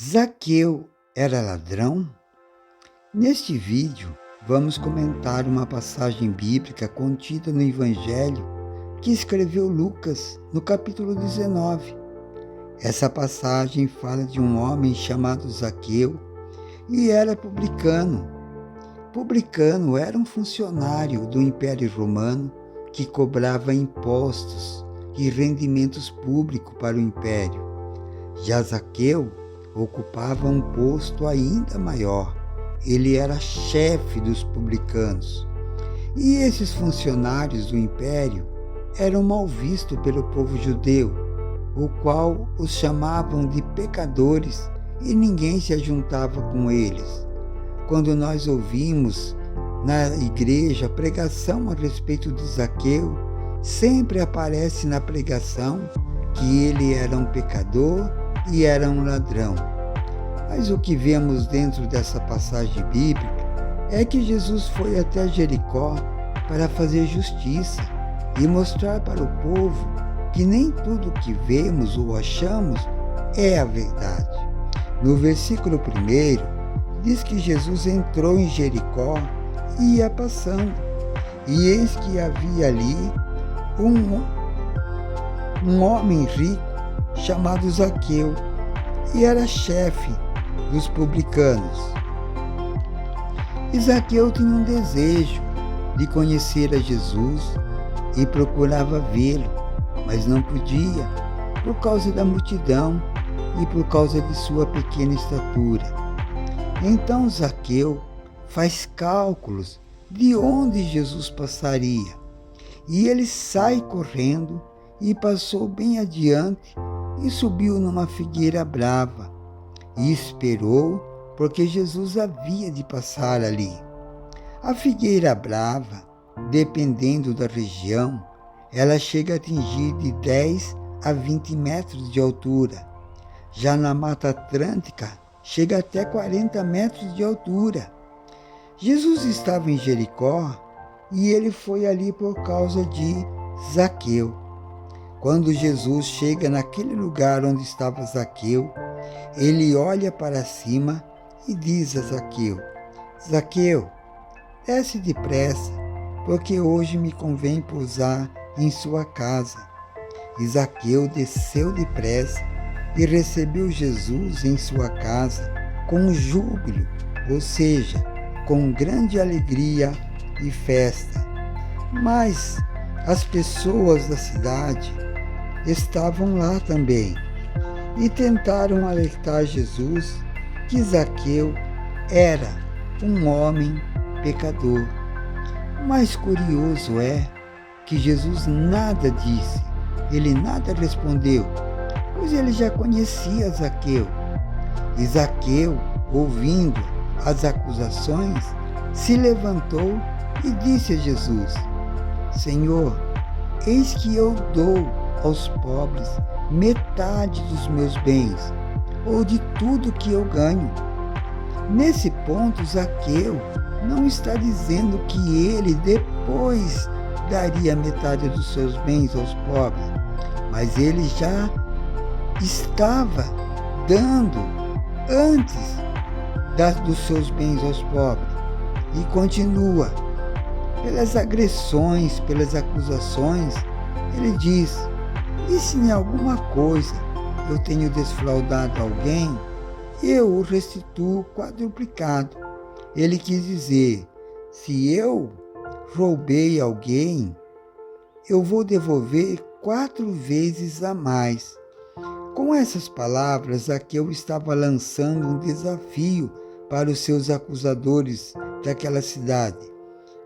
Zaqueu era ladrão? Neste vídeo, vamos comentar uma passagem bíblica contida no Evangelho que escreveu Lucas, no capítulo 19. Essa passagem fala de um homem chamado Zaqueu e era publicano. Publicano era um funcionário do Império Romano que cobrava impostos e rendimentos públicos para o Império. Já Zaqueu ocupava um posto ainda maior. Ele era chefe dos publicanos. E esses funcionários do império eram mal vistos pelo povo judeu, o qual os chamavam de pecadores e ninguém se ajuntava com eles. Quando nós ouvimos na igreja pregação a respeito de Zaqueu, sempre aparece na pregação que ele era um pecador e era um ladrão. Mas o que vemos dentro dessa passagem bíblica é que Jesus foi até Jericó para fazer justiça e mostrar para o povo que nem tudo que vemos ou achamos é a verdade. No versículo 1, diz que Jesus entrou em Jericó e ia passando, e eis que havia ali um homem rico chamado Zaqueu, e era chefe dos publicanos. E Zaqueu tinha um desejo de conhecer a Jesus e procurava vê-lo, mas não podia, por causa da multidão e por causa de sua pequena estatura. Então Zaqueu faz cálculos de onde Jesus passaria, e ele sai correndo e passou bem adiante e subiu numa figueira brava e esperou, porque Jesus havia de passar ali. A figueira brava, dependendo da região, ela chega a atingir de 10 a 20 metros de altura. Já na Mata Atlântica, chega até 40 metros de altura. Jesus estava em Jericó e ele foi ali por causa de Zaqueu. Quando Jesus chega naquele lugar onde estava Zaqueu, ele olha para cima e diz a Zaqueu: Zaqueu, desce depressa, porque hoje me convém pousar em sua casa. E Zaqueu desceu depressa e recebeu Jesus em sua casa com júbilo, ou seja, com grande alegria e festa. Mas as pessoas da cidade estavam lá também e tentaram alertar Jesus que Zaqueu era um homem pecador. O mais curioso é que Jesus nada disse, ele nada respondeu, pois ele já conhecia Zaqueu. E Zaqueu, ouvindo as acusações, se levantou e disse a Jesus: Senhor, eis que eu dou aos pobres metade dos meus bens, ou de tudo que eu ganho. Nesse ponto, Zaqueu não está dizendo que ele depois daria metade dos seus bens aos pobres, mas ele já estava dando antes dos seus bens aos pobres. E continua, pelas agressões, pelas acusações, ele diz: e se em alguma coisa eu tenho desfraudado alguém, eu o restituo quadruplicado. Ele quis dizer, se eu roubei alguém, eu vou devolver 4 vezes a mais. Com essas palavras, Zaqueu estava lançando um desafio para os seus acusadores daquela cidade,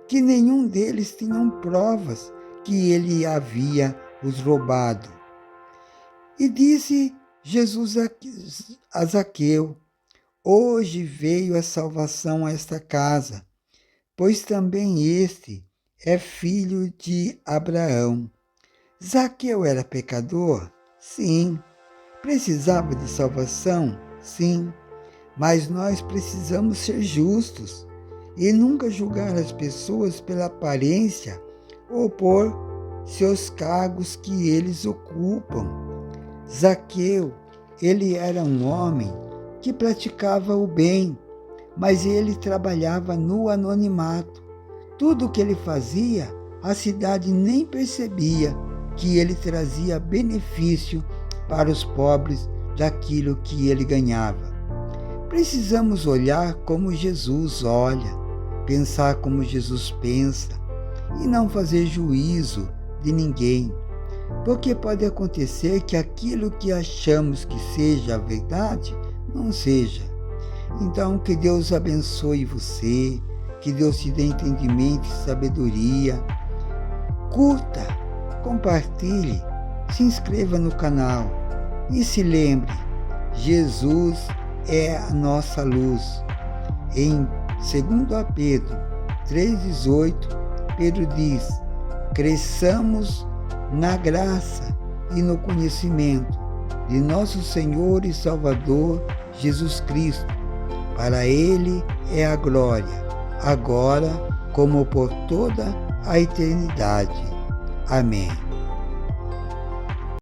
que nenhum deles tinham provas que ele havia os roubado. E disse Jesus a Zaqueu: hoje veio a salvação a esta casa, pois também este é filho de Abraão. Zaqueu era pecador? Sim. Precisava de salvação? Sim. Mas nós precisamos ser justos e nunca julgar as pessoas pela aparência ou por seus cargos que eles ocupam. Zaqueu, ele era um homem que praticava o bem, mas ele trabalhava no anonimato. Tudo o que ele fazia, a cidade nem percebia que ele trazia benefício para os pobres daquilo que ele ganhava. Precisamos olhar como Jesus olha, pensar como Jesus pensa e não fazer juízo de ninguém, porque pode acontecer que aquilo que achamos que seja a verdade não seja. Então, que Deus abençoe você, que Deus te dê entendimento e sabedoria. Curta, compartilhe, se inscreva no canal e se lembre, Jesus é a nossa luz. Em 2 Pedro 3,18, Pedro diz: cresçamos na graça e no conhecimento de nosso Senhor e Salvador Jesus Cristo. Para Ele é a glória, agora como por toda a eternidade. Amém.